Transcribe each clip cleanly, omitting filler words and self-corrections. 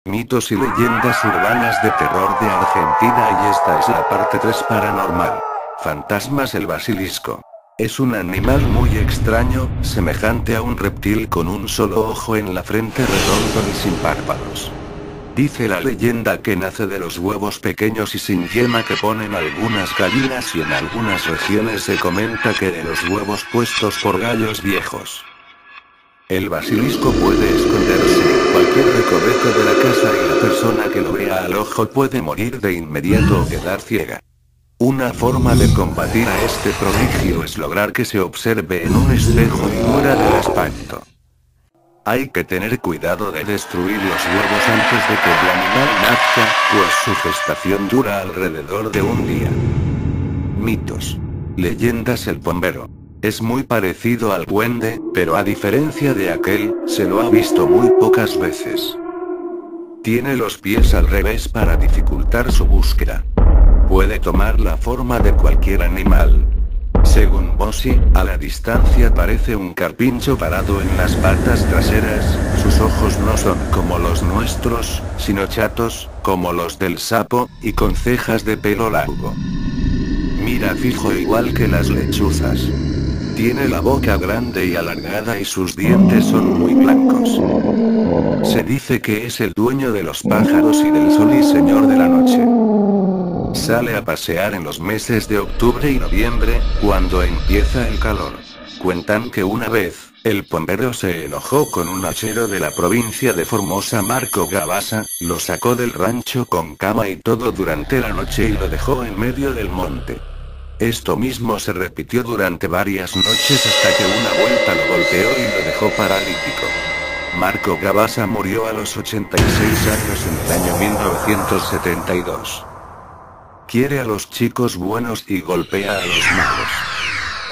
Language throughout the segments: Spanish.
Mitos y leyendas urbanas de terror de Argentina, y esta es la parte 3 paranormal. Fantasmas. El basilisco. Es un animal muy extraño, semejante a un reptil con un solo ojo en la frente, redondo y sin párpados. Dice la leyenda que nace de los huevos pequeños y sin yema que ponen algunas gallinas, y en algunas regiones se comenta que de los huevos puestos por gallos viejos. El basilisco puede esconderse en cualquier recoveco de la casa y la persona que lo vea al ojo puede morir de inmediato o quedar ciega. Una forma de combatir a este prodigio es lograr que se observe en un espejo y muera del espanto. Hay que tener cuidado de destruir los huevos antes de que el animal nazca, pues su gestación dura alrededor de un día. Mitos. Leyendas. El pombero. Es muy parecido al duende, pero a diferencia de aquel, se lo ha visto muy pocas veces. Tiene los pies al revés para dificultar su búsqueda. Puede tomar la forma de cualquier animal. Según Bossi, a la distancia parece un carpincho parado en las patas traseras, sus ojos no son como los nuestros, sino chatos, como los del sapo, y con cejas de pelo largo. Mira fijo igual que las lechuzas. Tiene la boca grande y alargada y sus dientes son muy blancos. Se dice que es el dueño de los pájaros y del sol y señor de la noche. Sale a pasear en los meses de octubre y noviembre, cuando empieza el calor. Cuentan que una vez, el pombero se enojó con un hachero de la provincia de Formosa, Marco Gabasa, lo sacó del rancho con cama y todo durante la noche y lo dejó en medio del monte. Esto mismo se repitió durante varias noches hasta que una vuelta lo golpeó y lo dejó paralítico. Marco Gabasa murió a los 86 años en el año 1972. Quiere a los chicos buenos y golpea a los malos.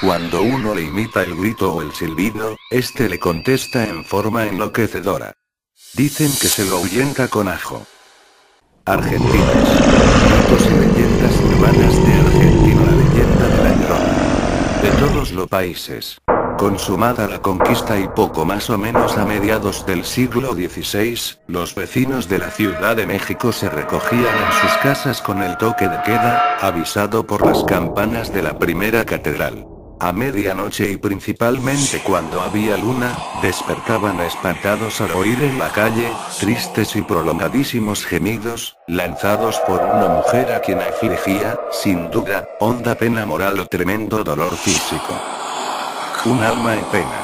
Cuando uno le imita el grito o el silbido, este le contesta en forma enloquecedora. Dicen que se lo ahuyenta con ajo. Argentinos. Mitos y leyendas urbanas de Argentina. La leyenda de la Llorona. De todos los países. Consumada la conquista y poco más o menos a mediados del siglo XVI, los vecinos de la Ciudad de México se recogían en sus casas con el toque de queda, avisado por las campanas de la primera catedral. A medianoche y principalmente cuando había luna, despertaban espantados al oír en la calle, tristes y prolongadísimos gemidos, lanzados por una mujer a quien afligía, sin duda, honda pena moral o tremendo dolor físico. Un alma en pena.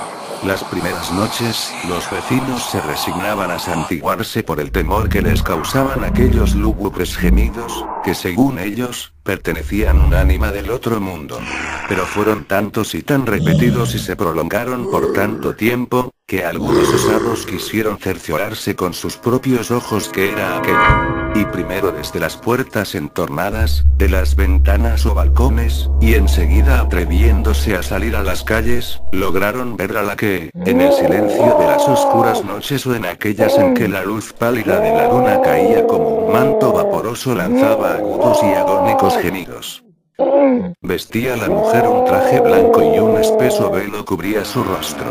Las primeras noches, los vecinos se resignaban a santiguarse por el temor que les causaban aquellos lúgubres gemidos, que según ellos, pertenecían a un ánima del otro mundo. Pero fueron tantos y tan repetidos y se prolongaron por tanto tiempo, que algunos osados quisieron cerciorarse con sus propios ojos que era aquello. Y primero desde las puertas entornadas, de las ventanas o balcones, y enseguida atreviéndose a salir a las calles, lograron ver a la que, en el silencio de las oscuras noches o en aquellas en que la luz pálida de la luna caía como un manto vaporoso, lanzaba agudos y agónicos gemidos. Vestía la mujer un traje blanco y un espeso velo cubría su rostro.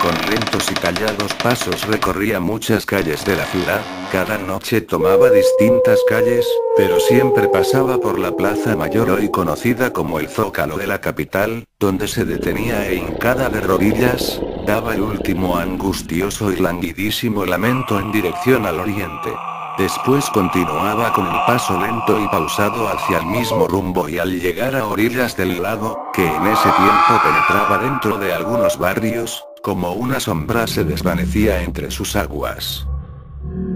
Con lentos y callados pasos recorría muchas calles de la ciudad, cada noche tomaba distintas calles, pero siempre pasaba por la Plaza Mayor, hoy conocida como el Zócalo de la capital, donde se detenía e hincada de rodillas, daba el último angustioso y languidísimo lamento en dirección al oriente. Después continuaba con el paso lento y pausado hacia el mismo rumbo y al llegar a orillas del lago, que en ese tiempo penetraba dentro de algunos barrios, como una sombra se desvanecía entre sus aguas.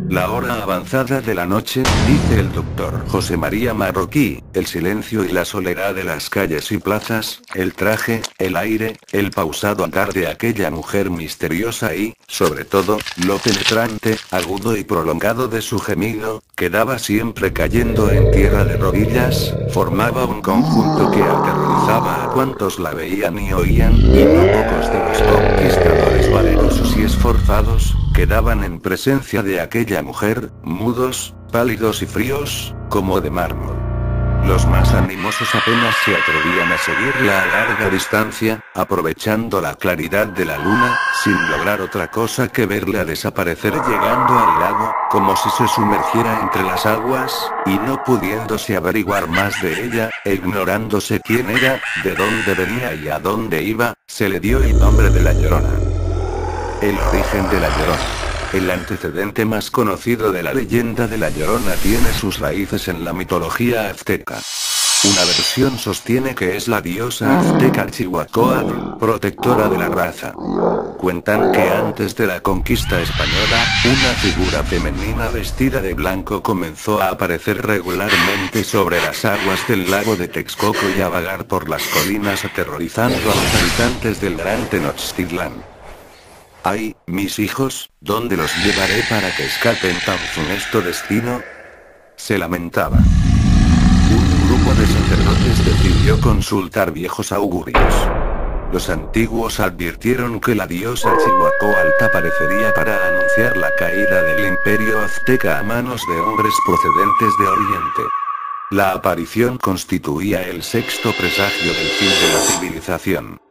La hora avanzada de la noche, dice el doctor José María Marroquí, el silencio y la soledad de las calles y plazas, el traje, el aire, el pausado andar de aquella mujer misteriosa y, sobre todo, lo penetrante, agudo y prolongado de su gemido, que daba siempre cayendo en tierra de rodillas, formaba un conjunto que aterrorizaba a cuantos la veían y oían, y no pocos de los conquistadores valerosos y esforzados, quedaban en presencia de aquella mujer, mudos, pálidos y fríos, como de mármol. Los más animosos apenas se atrevían a seguirla a larga distancia, aprovechando la claridad de la luna, sin lograr otra cosa que verla desaparecer llegando al lago, como si se sumergiera entre las aguas, y no pudiéndose averiguar más de ella, e ignorándose quién era, de dónde venía y a dónde iba, se le dio el nombre de La Llorona. El origen de La Llorona. El antecedente más conocido de la leyenda de La Llorona tiene sus raíces en la mitología azteca. Una versión sostiene que es la diosa azteca Chihuacoatl, protectora de la raza. Cuentan que antes de la conquista española, una figura femenina vestida de blanco comenzó a aparecer regularmente sobre las aguas del lago de Texcoco y a vagar por las colinas aterrorizando a los habitantes del Gran Tenochtitlán. ¡Ay, mis hijos, dónde los llevaré para que escapen tan funesto destino!, se lamentaba. Un grupo de sacerdotes decidió consultar viejos augurios. Los antiguos advirtieron que la diosa Chihuacoatl aparecería para anunciar la caída del imperio azteca a manos de hombres procedentes de Oriente. La aparición constituía el sexto presagio del fin de la civilización.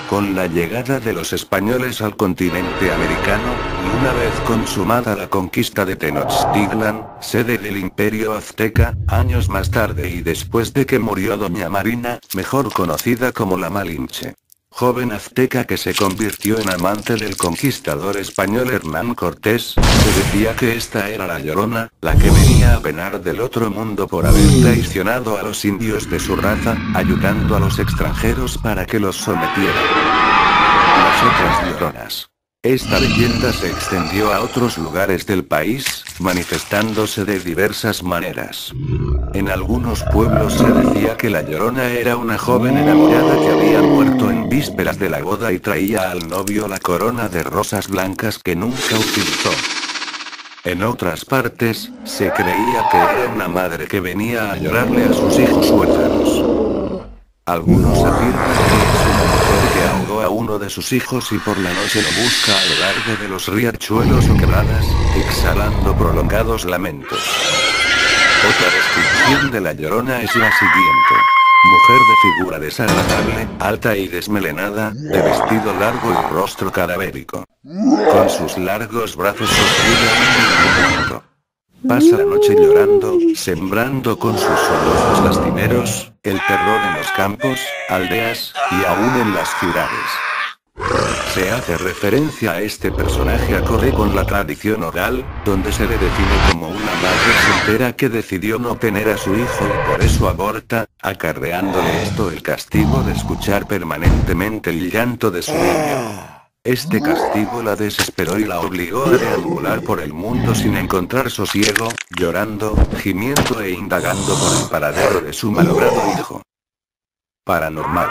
Con la llegada de los españoles al continente americano, y una vez consumada la conquista de Tenochtitlan, sede del imperio azteca, años más tarde y después de que murió Doña Marina, mejor conocida como la Malinche, joven azteca que se convirtió en amante del conquistador español Hernán Cortés, se decía que esta era la Llorona, la que venía a penar del otro mundo por haber traicionado a los indios de su raza, ayudando a los extranjeros para que los sometieran. Las otras Lloronas. Esta leyenda se extendió a otros lugares del país, manifestándose de diversas maneras. En algunos pueblos se decía que la Llorona era una joven enamorada que había muerto en vísperas de la boda y traía al novio la corona de rosas blancas que nunca utilizó. En otras partes, se creía que era una madre que venía a llorarle a sus hijos huérfanos. Algunos afirman que es una mujer que ahogó a uno de sus hijos y por la noche lo busca a lo largo de los riachuelos o quebradas, exhalando prolongados lamentos. Otra descripción de la Llorona es la siguiente. Mujer de figura desagradable, alta y desmelenada, de vestido largo y rostro cadavérico. Con sus largos brazos sostiene un niño muerto. Pasa la noche llorando, sembrando con sus sollozos lastimeros, el terror en los campos, aldeas, y aún en las ciudades. Se hace referencia a este personaje acorde con la tradición oral, donde se le define como una madre soltera que decidió no tener a su hijo y por eso aborta, acarreándole esto el castigo de escuchar permanentemente el llanto de su niño. Este castigo la desesperó y la obligó a deambular por el mundo sin encontrar sosiego, llorando, gimiendo e indagando por el paradero de su malogrado hijo. Paranormal.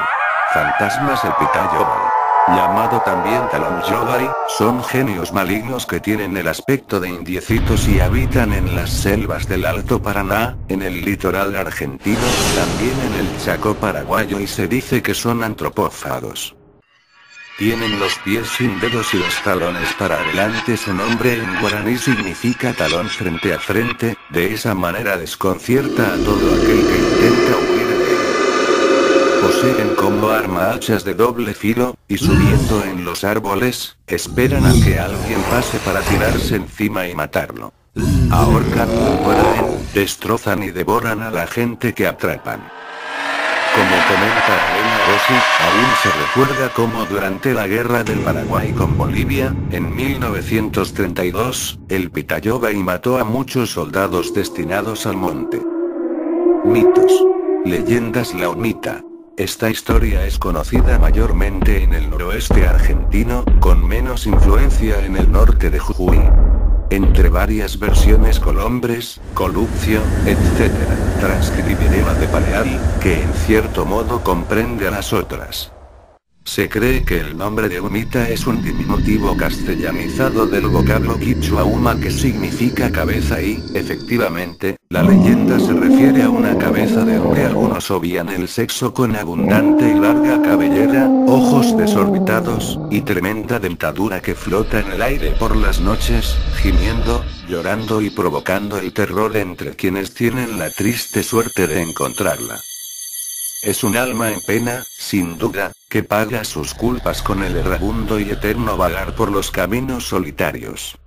Fantasmas el Pitayóbal. Llamado también Talonyobai, son genios malignos que tienen el aspecto de indiecitos y habitan en las selvas del Alto Paraná, en el litoral argentino, también en el Chaco paraguayo y se dice que son antropófagos. Tienen los pies sin dedos y los talones para adelante. Su nombre en guaraní significa talón frente a frente, de esa manera desconcierta a todo aquel que intenta huir de él. Poseen como arma hachas de doble filo, y subiendo en los árboles, esperan a que alguien pase para tirarse encima y matarlo. Ahorcan, muerden, destrozan y devoran a la gente que atrapan. Como comenta Elena Rossi, aún se recuerda cómo durante la guerra del Paraguay con Bolivia, en 1932, el Pitayóbal mató a muchos soldados destinados al monte. Mitos. Leyendas. La Hornita. Esta historia es conocida mayormente en el noroeste argentino, con menos influencia en el norte de Jujuy. Entre varias versiones Colombres, Colupcio, etc., transcribiré la de Paleari, que en cierto modo comprende a las otras. Se cree que el nombre de Humita es un diminutivo castellanizado del vocablo quichua Uma, que significa cabeza, y, efectivamente, la leyenda se refiere a una cabeza de hombre. Algunos obvian el sexo con abundante y larga cabellera, ojos desorbitados, y tremenda dentadura que flota en el aire por las noches, gimiendo, llorando y provocando el terror entre quienes tienen la triste suerte de encontrarla. Es un alma en pena, sin duda, que paga sus culpas con el errabundo y eterno vagar por los caminos solitarios.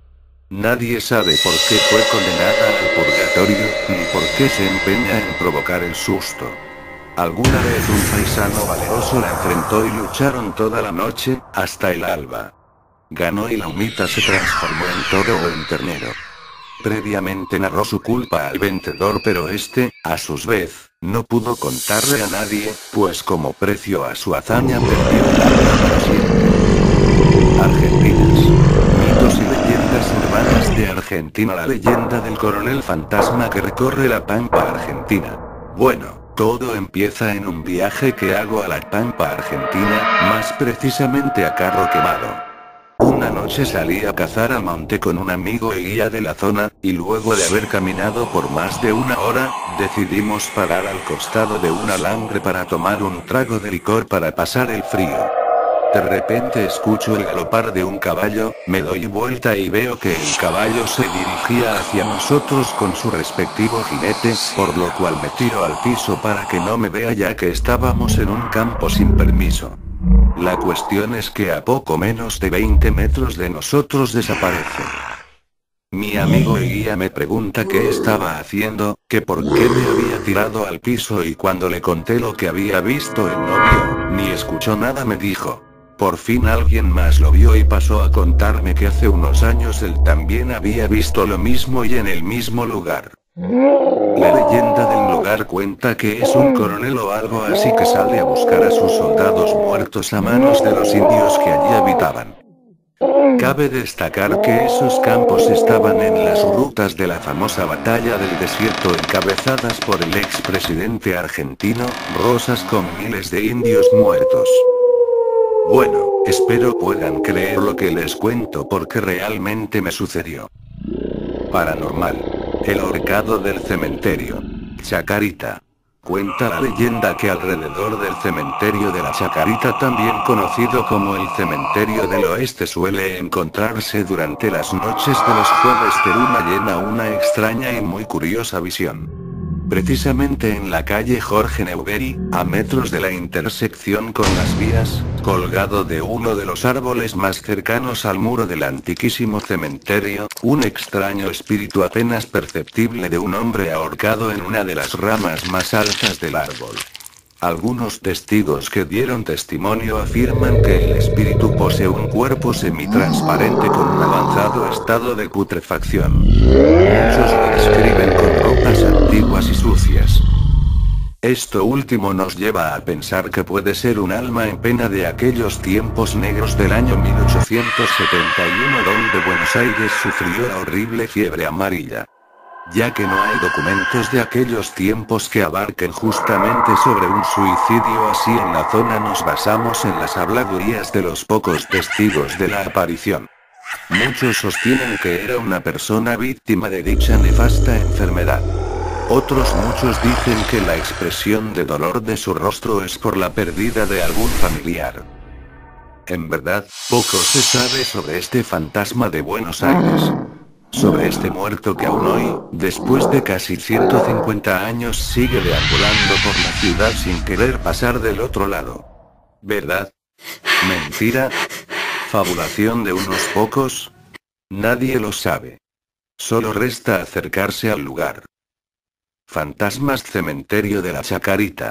Nadie sabe por qué fue condenada al purgatorio, ni por qué se empeña en provocar el susto. Alguna vez un paisano valeroso la enfrentó y lucharon toda la noche, hasta el alba. Ganó y la Humita se transformó en toro o en ternero. Previamente narró su culpa al vencedor, pero este, a su vez, no pudo contarle a nadie, pues como precio a su hazaña perdió el alma para siempre. Argentinas. Mitos y leyendas urbanas de Argentina. La leyenda del coronel fantasma que recorre la Pampa Argentina. Bueno, todo empieza en un viaje que hago a la Pampa Argentina, más precisamente a Carro Quemado. Una noche salí a cazar al monte con un amigo y guía de la zona, y luego de haber caminado por más de una hora, decidimos parar al costado de un alambre para tomar un trago de licor para pasar el frío. De repente escucho el galopar de un caballo, me doy vuelta y veo que el caballo se dirigía hacia nosotros con su respectivo jinete, por lo cual me tiro al piso para que no me vea, ya que estábamos en un campo sin permiso. La cuestión es que a poco menos de 20 metros de nosotros desaparece. Mi amigo y guía me pregunta qué estaba haciendo, que por qué me había tirado al piso, y cuando le conté lo que había visto él no vio, ni escuchó nada. Me dijo. Por fin alguien más lo vio y pasó a contarme que hace unos años él también había visto lo mismo y en el mismo lugar. La leyenda del lugar cuenta que es un coronel o algo así que sale a buscar a sus soldados muertos a manos de los indios que allí habitaban. Cabe destacar que esos campos estaban en las rutas de la famosa batalla del desierto encabezadas por el expresidente argentino, Rosas, con miles de indios muertos. Bueno, espero puedan creer lo que les cuento porque realmente me sucedió. Paranormal. El ahorcado del cementerio. Chacarita. Cuenta la leyenda que alrededor del cementerio de la Chacarita, también conocido como el cementerio del oeste, suele encontrarse durante las noches de los jueves de luna llena una extraña y muy curiosa visión. Precisamente en la calle Jorge Newbery, a metros de la intersección con las vías, colgado de uno de los árboles más cercanos al muro del antiquísimo cementerio, un extraño espíritu apenas perceptible de un hombre ahorcado en una de las ramas más altas del árbol. Algunos testigos que dieron testimonio afirman que el espíritu posee un cuerpo semitransparente con un avanzado estado de putrefacción. Muchos lo describen con ropas antiguas y sucias. Esto último nos lleva a pensar que puede ser un alma en pena de aquellos tiempos negros del año 1871, donde Buenos Aires sufrió la horrible fiebre amarilla. Ya que no hay documentos de aquellos tiempos que abarquen justamente sobre un suicidio así en la zona, nos basamos en las habladurías de los pocos testigos de la aparición. Muchos sostienen que era una persona víctima de dicha nefasta enfermedad. Otros muchos dicen que la expresión de dolor de su rostro es por la pérdida de algún familiar. En verdad, poco se sabe sobre este fantasma de Buenos Aires. Sobre este muerto que aún hoy, después de casi 150 años, sigue deambulando por la ciudad sin querer pasar del otro lado. ¿Verdad? ¿Mentira? ¿Fabulación de unos pocos? Nadie lo sabe. Solo resta acercarse al lugar. Fantasmas. Cementerio de la Chacarita.